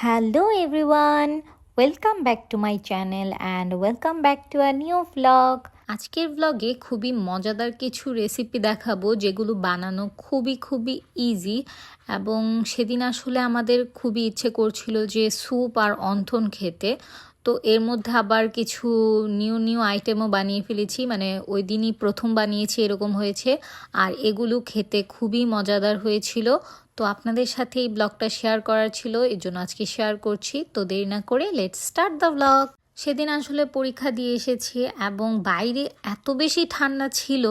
Hello everyone, welcome back to my channel and welcome back to a new vlog. আজকের ব্লগে খুবই মজাদার কিছু রেসিপি দেখাবো যেগুলো বানানো খুবই ইজি এবং সেদিন আসলে আমাদের খুবই ইচ্ছে করছিল যে স্যুপ আর অন্থন খেতে। তো এর মধ্যে আবার কিছু নিউ আইটেমও বানিয়ে ফেলেছি, মানে ওই দিনই প্রথম বানিয়েছি এরকম হয়েছে। আর এগুলো খেতে খুবই মজাদার হয়েছিল। তো আপনাদের সাথে এই ব্লগটা শেয়ার করার ছিল, এর জন্য আজকে শেয়ার করছি। তো দেরি না করে লেটস স্টার্ট দ্য ব্লগ। সেদিন আসলে পরীক্ষা দিয়ে এসেছি এবং বাইরে এত বেশি ঠান্ডা ছিল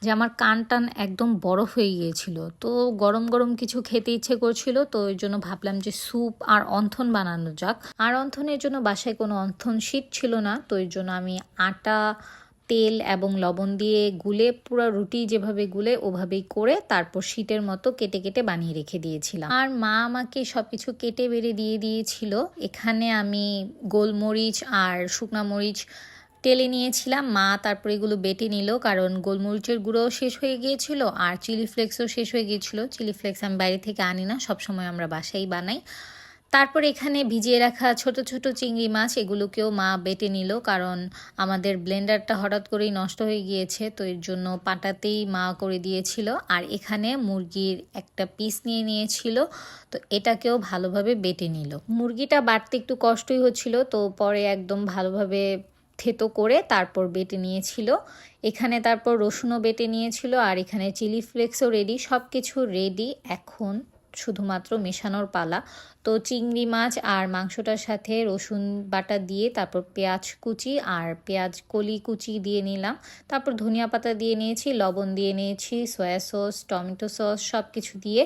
যে আমার কান টান একদম বরফ হয়ে গিয়েছিল। তো গরম গরম কিছু খেতে ইচ্ছে করছিল, তো এর জন্য ভাবলাম যে স্যুপ আর অন্থন বানানো যাক। আর অন্থনের জন্য বাসায় কোনো অন্থন শীট ছিল না, তো এর জন্য আমি আটা, তেল এবং লবণ দিয়ে গুলে, পুরো রুটি যেভাবে গুলে ওভাবেই করে তারপর শীটের মতো কেটে কেটে বানিয়ে রেখে দিয়েছিলাম। আর মা আমাকে সব কিছু কেটে বেড়ে দিয়ে দিয়েছিল। এখানে আমি গোলমরিচ আর শুকনা মরিচ তেলে নিয়েছিলাম, মা তারপরে এগুলো বেটে নিল, কারণ গোলমরিচের গুঁড়োও শেষ হয়ে গিয়েছিল আর চিলি ফ্লেক্সও শেষ হয়ে গিয়েছিল। চিলি ফ্লেক্স আমি বাইরে থেকে আনি না, সবসময় আমরা বাসায় বানাই। তারপর এখানে ভিজিয়ে রাখা ছোট ছোট চিংড়ি মাছ, এগুলোকেও মা বেটে নিল, কারণ আমাদের ব্লেন্ডারটা হঠাৎ করেই নষ্ট হয়ে গিয়েছে, তো এর জন্য পাটাতেই মা করে দিয়েছিল। আর এখানে মুরগির একটা পিস নিয়ে নিয়েছিল, তো এটাকেও ভালোভাবে বেটে নিল। মুরগিটা বাটতে একটু কষ্টই হচ্ছিল, তো পরে একদম ভালোভাবে থেতো করে তারপর বেটে নিয়েছিল। এখানে তারপর রসুনও বেটে নিয়েছিল, আর এখানে চিলি ফ্লেক্সও রেডি, সব কিছু রেডি। এখন শুধুমাত্র মেশানোর পালা। তো চিংড়ি মাছ আর মাংসটার সাথে রসুন বাটা দিয়ে তারপর পেঁয়াজ কুচি আর পেঁয়াজ কলি কুচি দিয়ে নিলাম। তারপর ধনিয়া পাতা দিয়ে নিয়েছি, লবণ দিয়ে নিয়েছি, সয়া সস, টমেটো সস সব কিছু দিয়ে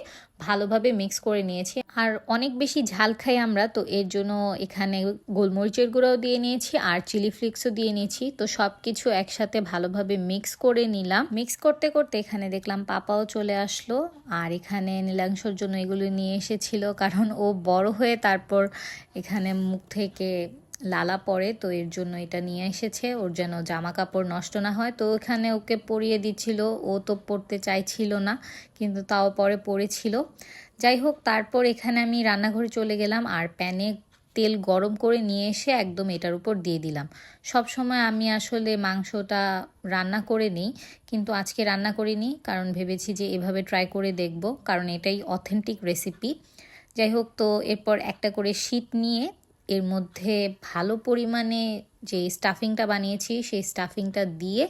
ভালোভাবে মিক্স করে নিয়েছি। আর অনেক বেশি ঝাল খাই আমরা, তো এর জন্য এখানে গোলমরিচের গুঁড়াও দিয়ে নিয়েছি আর চিলি ফ্লেক্সও দিয়ে নিয়েছি। তো সব কিছু একসাথে ভালোভাবে মিক্স করে নিলাম। মিক্স করতে করতে এখানে দেখলাম পাপাও চলে আসলো, আর এখানে নীলাংশর জন্য এগুলো নিয়ে এসেছিল, কারণ ও বড় হয়ে তারপর এখানে মুখ থেকে লালা পড়ে, তো এর জন্য এটা নিয়ে এসেছে ওর যেন জামা কাপড় নষ্ট না হয়। তো এখানে ওকে পরিয়ে দিচ্ছিল, ও তো পরতে চাইছিল না, কিন্তু তাও পরে পরেছিল। যাই হোক, তারপর এখানে আমি রান্নাঘরে চলে গেলাম আর প্যানে তেল গরম করে নিয়ে এসে একদম এটার উপর দিয়ে দিলাম। সব সময় আমি আসলে মাংসটা রান্না করে নিই, কিন্তু আজকে রান্না করিনি, কারণ ভেবেছি যে এভাবে ট্রাই করে দেখব, কারণ এটাই অথেন্টিক রেসিপি। যাই হোক, তো এরপর একটা করে শীট নিয়ে এর মধ্যে ভালো পরিমাণে যে স্টাফিংটা বানিয়েছি সেই স্টাফিংটা দিয়ে,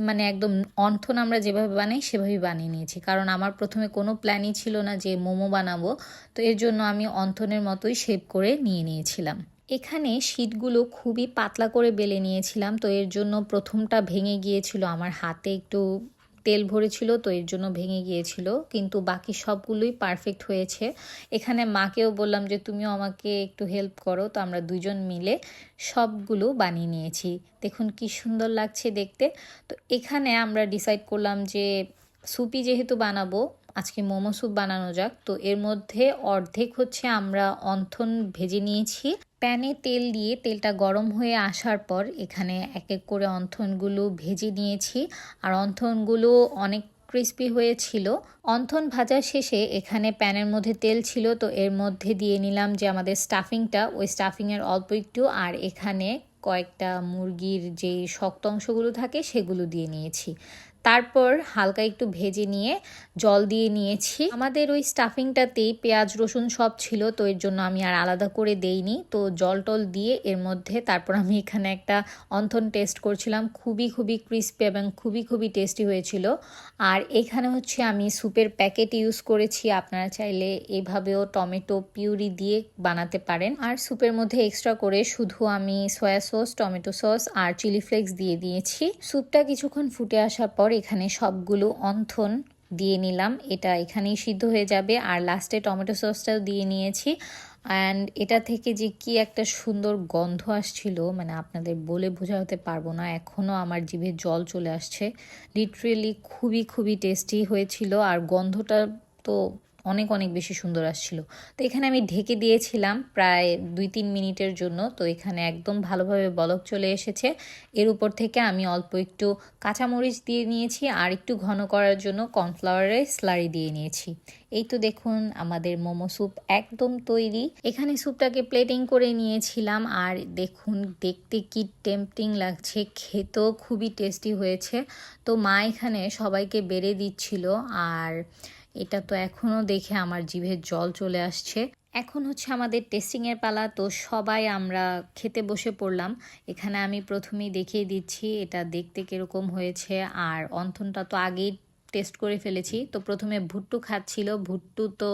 মানে একদম অন্থন আমরা যেভাবে বানাই সেভাবেই বানিয়ে নিয়েছি, কারণ আমার প্রথমে কোনো প্ল্যানই ছিল না যে মোমো বানাবো। তো এর জন্য আমি অন্থনের মতোই শেপ করে নিয়ে নিয়েছিলাম। এখানে শীটগুলো খুবই পাতলা করে বেলে নিয়েছিলাম, তো এর জন্য প্রথমটা ভেঙে গিয়েছিল, আমার হাতে একটু তেল ভরেছিল, তো এর জন্য ভেঙে গিয়েছিল, কিন্তু বাকি সবগুলোই পারফেক্ট হয়েছে। এখানে মাকেও বললাম যে তুমিও আমাকে একটু হেল্প করো, তো আমরা দুজন মিলে সবগুলো বানিয়ে নিয়েছি। দেখুন কি সুন্দর লাগছে দেখতে। তো এখানে আমরা ডিসাইড করলাম যে স্যুপই যেহেতু বানাবো, আজকে মোমো স্যুপ বানানো যাক। তো এর মধ্যে অর্ধেক হচ্ছে আমরা অন্থন ভেজে নিয়েছি প্যানে তেল দিয়ে, তেলটা গরম হয়ে আসার পর এখানে এক এক করে অন্থনগুলো ভেজে নিয়েছি, আর অন্থনগুলো অনেক ক্রিস্পি হয়েছিল। অন্থন ভাজা শেষে এখানে প্যানের মধ্যে তেল ছিল, তো এর মধ্যে দিয়ে নিলাম যে আমাদের স্টাফিংটা, ওই স্টাফিংয়ের অল্প একটু, আর এখানে কয়েকটা মুরগির যে শক্ত অংশগুলো থাকে সেগুলো দিয়ে নিয়েছি। তারপর হালকা একটু ভেজে নিয়ে জল দিয়ে নিয়েছি। আমাদের ওই স্টাফিংটাতেই পেঁয়াজ রসুন সব ছিল, তো এর জন্য আমি আর আলাদা করে দেইনি। তো জল টল দিয়ে এর মধ্যে তারপর আমি এখানে একটা অন্থন টেস্ট করছিলাম, খুবই ক্রিস্পি এবং খুবই টেস্টি হয়েছিল। আর এখানে হচ্ছে আমি স্যুপের প্যাকেট ইউজ করেছি, আপনারা চাইলে এভাবেও টমেটো পিউরি দিয়ে বানাতে পারেন। আর স্যুপের মধ্যে এক্সট্রা করে শুধু আমি সয়া সস, টমেটো সস আর চিলি ফ্লেক্স দিয়ে দিয়েছি। স্যুপটা কিছুক্ষণ ফুটে আসার পর এখানে সবগুলো অন্থন দিয়ে নিলাম, এটা এখানেই সিদ্ধ হয়ে যাবে। আর লাস্টে টমেটো সসটাও দিয়ে নিয়েছি। অ্যান্ড এটা থেকে যে কি একটা সুন্দর গন্ধ আসছিল, মানে আপনাদের বলে বোঝাতে পারবো না, এখনও আমার জিভে জল চলে আসছে। লিটারেলি খুবই টেস্টি হয়েছিল, আর গন্ধটা তো অনেক অনেক বেশি সুন্দর আসছিল। তো এখানে আমি ঢেকে দিয়েছিলাম প্রায় 2-3 মিনিটের জন্য। তো এখানে একদম ভালোভাবে বলক চলে এসেছে। এর উপর থেকে আমি অল্প একটু কাঁচামরিচ দিয়ে নিয়েছি আর একটু ঘন করার জন্য কর্নফ্লাওয়ারের স্লারি দিয়ে নিয়েছি। এই তো দেখুন আমাদের মোমো স্যুপ একদম তৈরি। এখানে স্যুপটাকে প্লেটিং করে নিয়েছিলাম আর দেখুন দেখতে কি টেম্পটিং লাগছে, খেতেও খুবই টেস্টি হয়েছে। তো মা এখানে সবাইকে বেড়ে দিচ্ছিল আর এটা তো এখনও দেখে আমার জিভে জল চলে আসছে। এখন হচ্ছে আমাদের টেস্টিংয়ের পালা, তো সবাই আমরা খেতে বসে পড়লাম। এখানে আমি প্রথমেই দেখিয়ে দিচ্ছি এটা দেখতে কীরকম হয়েছে আর অন্থনটা তো আগেই টেস্ট করে ফেলেছি। তো প্রথমে ভুট্টু খাচ্ছিল, ভুট্টু তো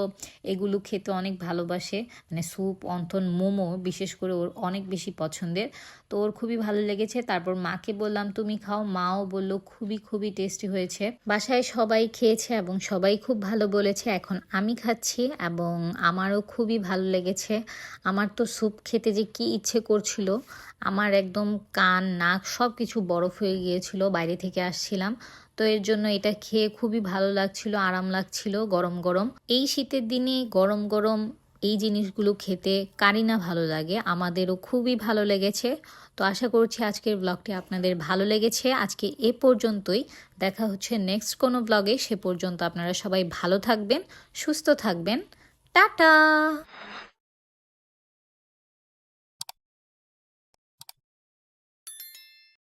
এগুলো খেতে অনেক ভালোবাসে, মানে স্যুপ, অন্থন, মোমো বিশেষ করে ওর অনেক বেশি পছন্দের। তো ওর খুবই ভালো লেগেছে। তারপর মাকে বললাম তুমি খাও, মাও বলল খুবই খুবই টেস্টি হয়েছে। বাসায় সবাই খেয়েছে এবং সবাই খুব ভালো বলেছে। এখন আমি খাচ্ছি এবং আমারও খুবই ভালো লেগেছে। আমার তো স্যুপ খেতে যে কি ইচ্ছে করছিল, আমার একদম কান নাক সব কিছু বরফ হয়ে গিয়েছিল, বাইরে থেকে আসছিলাম। তো এর জন্য এটা খেয়ে খুবই ভালো লাগছিল, আরাম লাগছিল গরম গরম। এই শীতের দিনে গরম গরম এই জিনিসগুলো খেতে কারই না ভালো লাগে, আমাদেরও খুবই ভালো লেগেছে। তো আশা করছি আজকের ব্লগটি আপনাদের ভালো লেগেছে। আজকে এ পর্যন্তই, দেখা হচ্ছে নেক্সট কোনো ব্লগে। সে পর্যন্ত আপনারা সবাই ভালো থাকবেন, সুস্থ থাকবেন। টাটা।